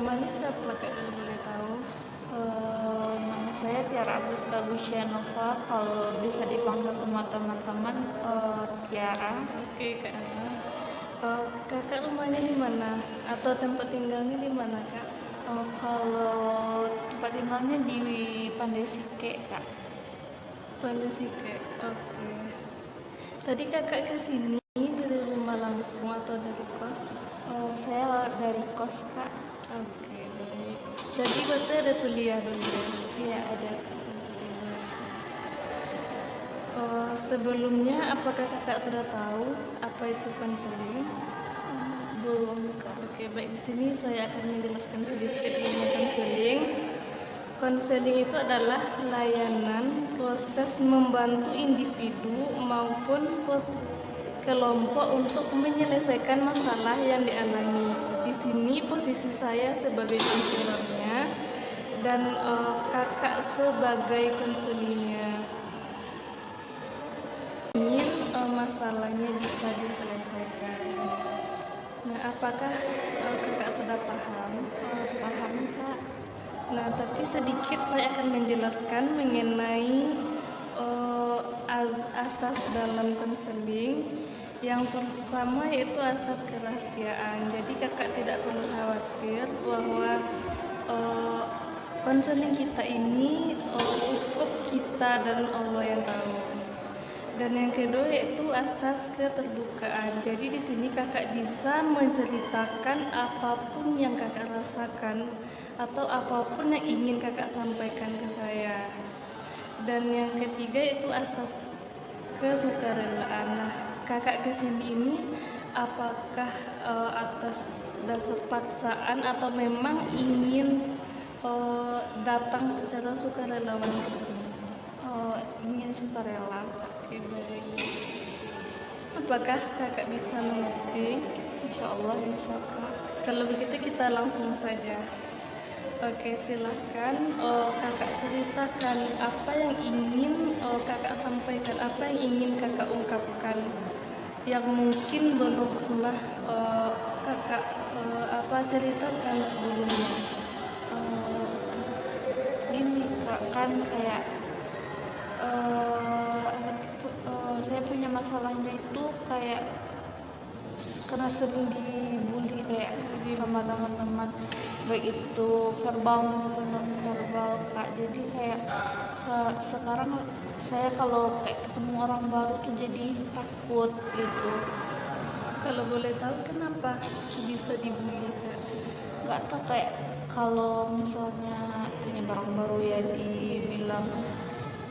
namanya siapa kak kalau boleh tahu? Nama saya Tiara Agusta Gusyanova, kalau bisa dipanggil sama teman-teman Tiara. Oke kak. Kakak rumahnya di mana? Atau tempat tinggalnya di mana kak? Kalau tempat tinggalnya di Pandai Sike, Kak. Pandasike. Oke. Tadi kakak ke sini dari rumah langsung atau dari kos? Saya dari kos, Kak. Oke, baik. Jadi berarti ada kuliah dulu ya? Iya, ada. Sebelumnya apakah kakak sudah tahu apa itu konseling? Belum, Kak. Oke, baik, di sini saya akan menjelaskan sedikit tentang konseling. Konseling itu adalah layanan proses membantu individu maupun kelompok untuk menyelesaikan masalah yang dialami. Di sini posisi saya sebagai konselornya dan kakak sebagai konselingnya. Ingin masalahnya bisa diselesaikan. Nah, apakah kakak sudah paham? Paham, Kak. Nah, tapi sedikit saya akan menjelaskan mengenai asas dalam konseling. Yang pertama yaitu asas kerahasiaan. Jadi kakak tidak perlu khawatir bahwa konseling kita ini cukup kita dan Allah yang tahu. Dan yang kedua yaitu asas keterbukaan. Jadi di sini kakak bisa menceritakan apapun yang kakak rasakan atau apapun yang ingin kakak sampaikan ke saya. Dan yang ketiga yaitu asas kesukarelaan. Nah, kakak kesini ini apakah atas dasar paksaan atau memang ingin datang secara sukarelawan ke sini? Ingin sukarela. Oke, baik. Apakah kakak bisa mengerti? Insya Allah bisa, Kak. Kalau begitu kita langsung saja. Oke, silahkan kakak ceritakan apa yang ingin kakak sampaikan, apa yang ingin kakak ungkapkan yang mungkin belum pernah kakak ceritakan sebelumnya. Gini, Kak, kan kayak saya punya masalahnya itu kayak karena sering dibully kayak sama teman-teman, baik itu verbal maupun non verbal, Kak. Jadi kayak sekarang saya kalau kayak ketemu orang baru tuh jadi takut gitu. Kalau boleh tahu kenapa bisa dibully kak? Nggak tahu, kayak kalau misalnya punya barang baru ya dibilang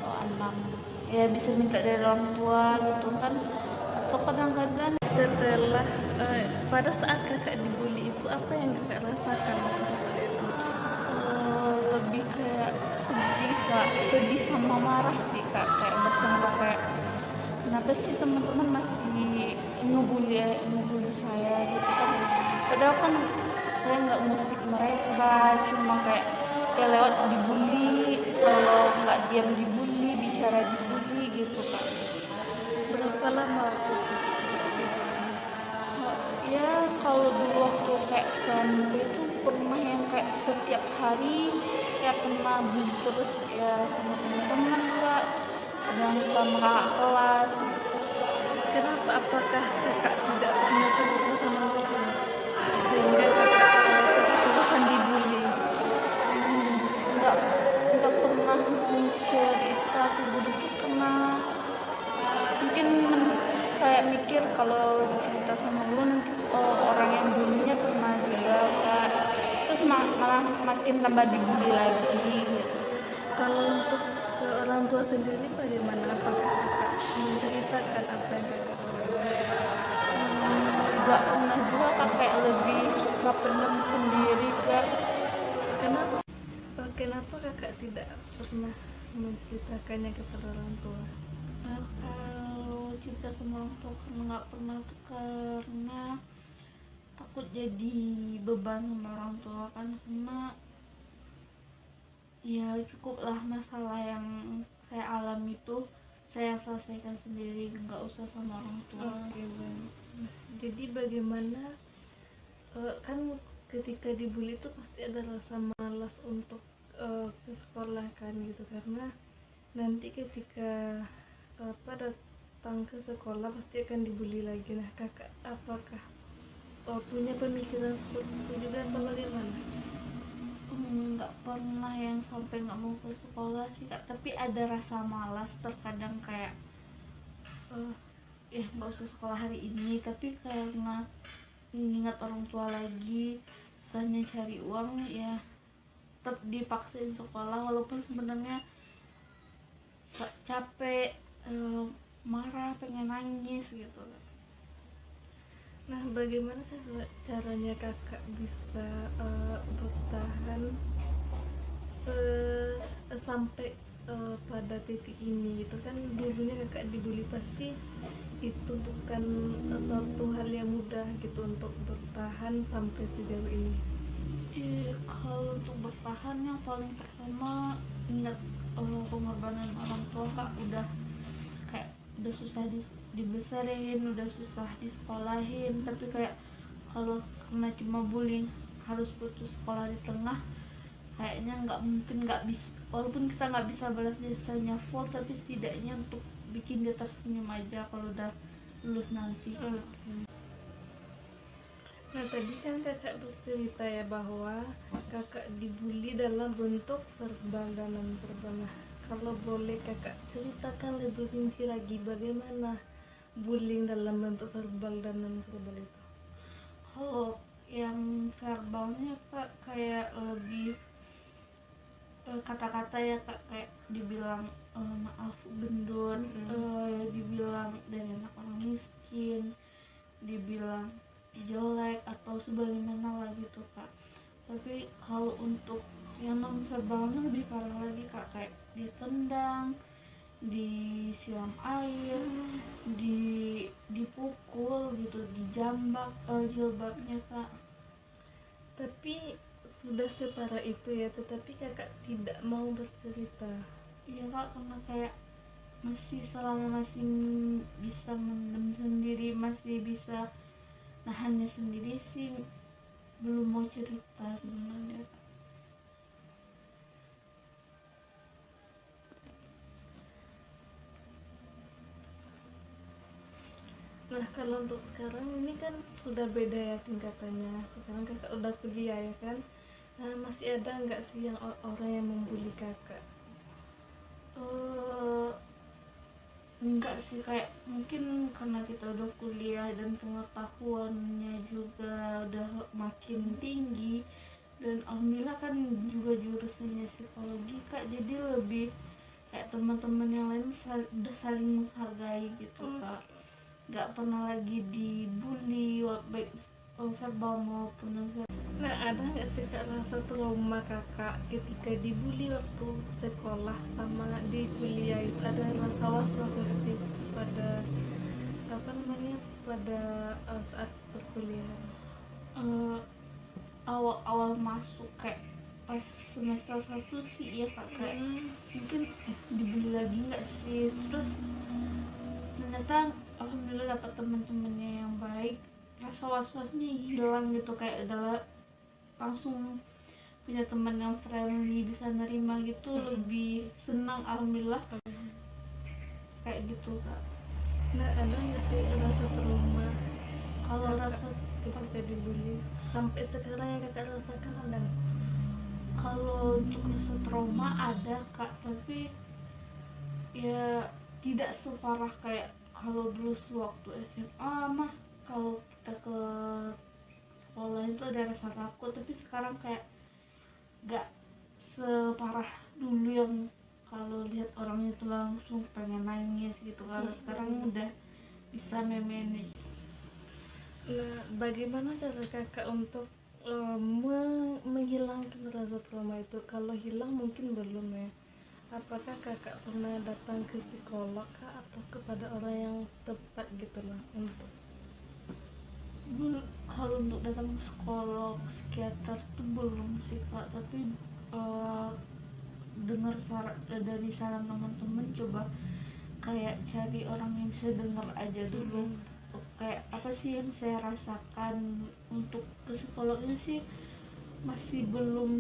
anak ya bisa minta dari orang tua gitu kan, atau kadang-kadang Setelah pada saat kakak dibully itu apa yang kakak rasakan pada saat itu? lebih kayak sedih, Kak. Sedih sama marah sih, Kak. Kayak bertambah kayak kenapa sih teman-teman masih ngebully saya gitu kan, padahal kan saya nggak musik mereka, cuma kayak ya lewat dibully, kalau nggak diam dibully, bicara dibully gitu, Kak. Berapa lama? Ya kalau dulu waktu kayak SMP itu pernah yang kayak setiap hari ya kena bully terus ya, sama teman-teman, Kak, kadang sama kakak kelas. Kenapa? Apakah kakak tidak pernah cerita sama guru sehingga kakak terus-terusan dibully? nggak nggak pernah cerita ke guru tuh, kena mungkin kayak mikir kalau cerita sama guru nanti orang yang dulunya pernah juga, Kak, terus malah makin tambah dibully lagi gitu. Kalau untuk ke orang tua sendiri bagaimana? Apakah kakak menceritakan apa yang kakak alami? Nggak pernah juga, Kak, kayak lebih suka pendam sendiri, Kak. Kenapa? Kenapa kakak tidak pernah menceritakannya kepada orang tua? Kalau cerita sama orang tua karena nggak pernah tuh, karena takut jadi beban sama orang tua kan, karena ya cukuplah masalah yang saya alami itu saya selesaikan sendiri, nggak usah sama orang tua. Oke, baik. Jadi bagaimana kan ketika dibully itu pasti ada rasa malas untuk ke sekolah kan gitu, karena nanti ketika datang ke sekolah pasti akan dibully lagi. Nah kakak apakah punya pemikiran seperti itu juga atau bagaimana? Nggak pernah yang sampai nggak mau ke sekolah sih kak, tapi ada rasa malas terkadang kayak eh ya nggak usah sekolah hari ini, tapi karena mengingat orang tua lagi susahnya cari uang ya tetap dipaksain sekolah walaupun sebenarnya capek, marah, pengen nangis gitu. Nah bagaimana caranya kakak bisa bertahan sampai pada titik ini gitu kan? Dulunya kakak dibully, pasti itu bukan suatu hal yang mudah gitu untuk bertahan sampai sejauh ini. Kalau untuk bertahan yang paling pertama ingat pengorbanan orang tua kak, udah susah dibesarin, udah susah disekolahin, tapi kayak kalau karena cuma bullying harus putus sekolah di tengah, kayaknya nggak mungkin, nggak bisa, walaupun kita nggak bisa balas jasanya full, tapi setidaknya untuk bikin dia tersenyum aja kalau udah lulus nanti. Nah tadi kan kakak bercerita ya bahwa kakak dibully dalam bentuk verbal dan non verbal. Nah kalau boleh kakak ceritakan lebih rinci lagi bagaimana bullying dalam bentuk verbal dan non verbal itu? Kalau yang verbalnya kak kayak lebih kata-kata ya kak, kayak dibilang maaf gendut, dibilang dari anak orang miskin, dibilang jelek atau sebagaimana lah gitu kak. Tapi kalau untuk yang non verbalnya lebih parah lagi kak, kayak ditendang, disiram air, dipukul gitu, dijambak jilbabnya kak. Tapi sudah separah itu ya, tetapi kakak tidak mau bercerita. Iya kak, karena kayak selama masih bisa mendem sendiri, masih bisa nahannya sendiri sih, belum mau cerita sebenarnya kak. Nah kalau untuk sekarang ini kan sudah beda ya tingkatannya. Sekarang kakak udah kuliah ya kan. Nah masih ada nggak sih yang orang yang membuli kakak? Enggak sih, kayak mungkin karena kita udah kuliah dan pengetahuannya juga udah makin tinggi, dan alhamdulillah kan juga jurusannya psikologi kak, jadi lebih kayak teman-teman yang lain udah saling menghargai gitu kak, nggak pernah lagi dibully baik verbal maupun non verbal. Nah ada nggak sih kak rasa trauma kakak ketika dibully waktu sekolah sama di kuliah itu? Ada rasa was-was nggak sih pada pada saat perkuliahan? Awal-awal masuk kayak pas semester 1 sih ya kak, kayak mungkin dibully lagi nggak sih, terus ternyata alhamdulillah dapat teman-temannya yang baik, rasa was-wasnya hilang gitu, kayak adalah langsung punya teman yang friendly, bisa nerima gitu, lebih senang alhamdulillah kayak gitu kak. Nah ada nggak sih rasa trauma Kalau kakak rasa ketika dibully sampai sekarang yang kakak rasakan ada nggak? Kalau untuk rasa trauma ada kak, tapi ya tidak separah kayak kalau dulu sewaktu SMA mah. Kalau kita ke sekolah itu ada rasa takut, tapi sekarang kayak gak separah dulu yang kalau lihat orangnya tuh langsung pengen nangis gitu. Kalau sekarang udah bisa manage. Nah bagaimana cara kakak untuk menghilangkan rasa trauma itu? Kalau hilang mungkin belum ya. Apakah kakak pernah datang ke psikolog kah, atau kepada orang yang tepat gitu lah untuk? Kalau untuk datang ke psikolog, psikiater tuh belum sih kak, tapi dengar dari saran teman-teman, coba kayak cari orang yang bisa dengar aja dulu untuk kayak apa sih yang saya rasakan. Untuk ke psikolognya sih masih belum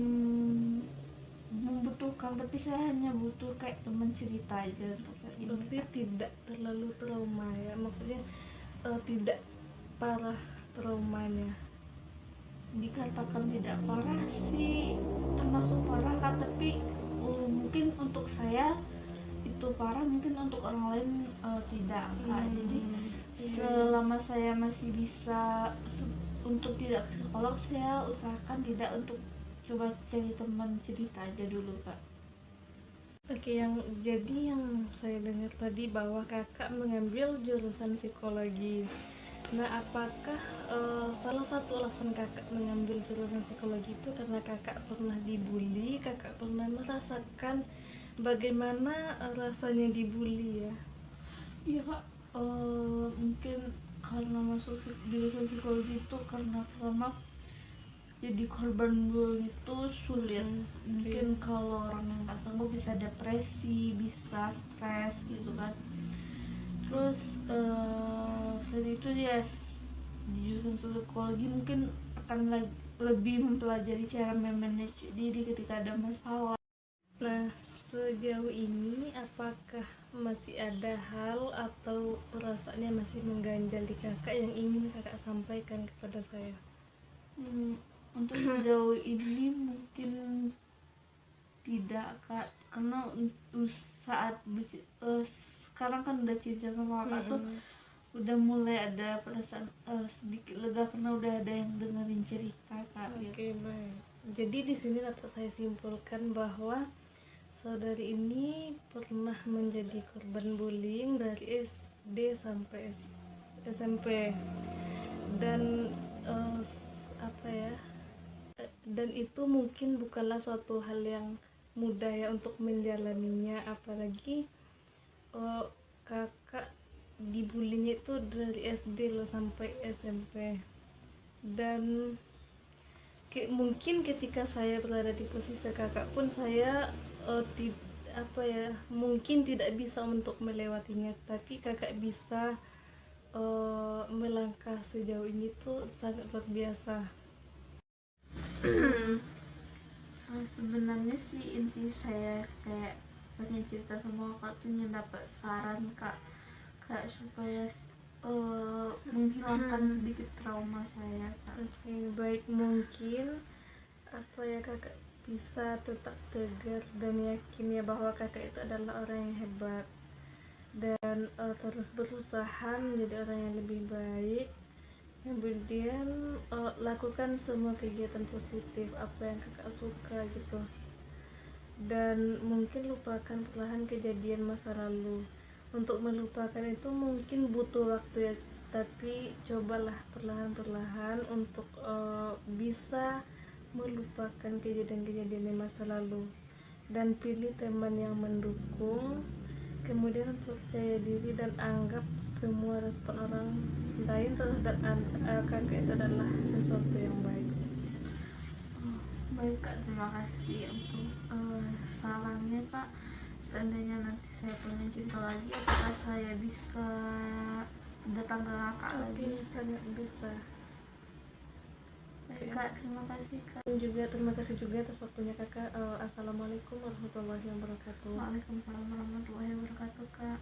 membutuhkan, tapi saya hanya butuh kayak teman cerita aja untuk saat ini, Berarti Kak. tidak terlalu trauma ya, maksudnya tidak parah traumanya. Dikatakan tidak parah sih termasuk parah, Kak, tapi mungkin untuk saya itu parah, mungkin untuk orang lain tidak, Kak. Jadi selama saya masih bisa untuk tidak ke psikolog, saya usahakan tidak untuk coba cari teman cerita aja dulu, Kak. Oke, yang saya dengar tadi bahwa kakak mengambil jurusan psikologi. Nah, apakah salah satu alasan kakak mengambil jurusan psikologi itu karena kakak pernah dibully, kakak pernah merasakan bagaimana rasanya dibully ya? Iya, Kak. Mungkin karena masuk jurusan psikologi itu karena pertama jadi korban bullying itu sulit. Mungkin kalau orang yang nggak sanggup bisa depresi, bisa stres gitu kan. Terus saat itu ya di jurusan psikologi mungkin akan lebih mempelajari cara memanage diri ketika ada masalah. Nah, sejauh ini apakah masih ada hal atau perasaan yang masih mengganjal di kakak yang ingin kakak sampaikan kepada saya? Untuk sejauh ini mungkin tidak, Kak, karena saat sekarang kan udah cinta sama Kakak tuh udah mulai ada perasaan sedikit lega karena udah ada yang dengerin cerita, Kak. Oke, baik. Jadi di sini dapat saya simpulkan bahwa saudari ini pernah menjadi korban bullying dari SD sampai SMP, dan apa ya? Dan itu mungkin bukanlah suatu hal yang mudah ya untuk menjalaninya, apalagi kakak dibulinya itu dari SD loh sampai SMP. Dan mungkin ketika saya berada di posisi kakak pun saya mungkin tidak bisa untuk melewatinya, tapi kakak bisa melangkah sejauh ini tuh sangat luar biasa. Sebenarnya sih inti saya kayak pengen cerita sama Kakak tuh ingin dapat saran, Kak, kayak supaya menghilangkan sedikit trauma saya, Kak. Oke, baik, mungkin kakak bisa tetap tegar dan yakin ya bahwa kakak itu adalah orang yang hebat, dan terus berusaha menjadi orang yang lebih baik. Kemudian lakukan semua kegiatan positif apa yang kakak suka gitu, dan mungkin lupakan perlahan kejadian masa lalu. Untuk melupakan itu mungkin butuh waktu ya, tapi cobalah perlahan-perlahan untuk bisa melupakan kejadian-kejadian di masa lalu, dan pilih teman yang mendukung. Kemudian percaya diri dan anggap semua respon orang lain terhadap kakak itu adalah sesuatu yang baik. Baik, Kak, terima kasih untuk sarannya, Kak. Seandainya nanti saya pengen cerita lagi, apakah saya bisa datang ke Kakak lagi? Oke, sangat bisa. Baik, Kak, terima kasih, Kak. Terima kasih juga atas waktunya kakak. Assalamualaikum warahmatullahi wabarakatuh. Waalaikumsalam warahmatullahi wabarakatuh, Kak.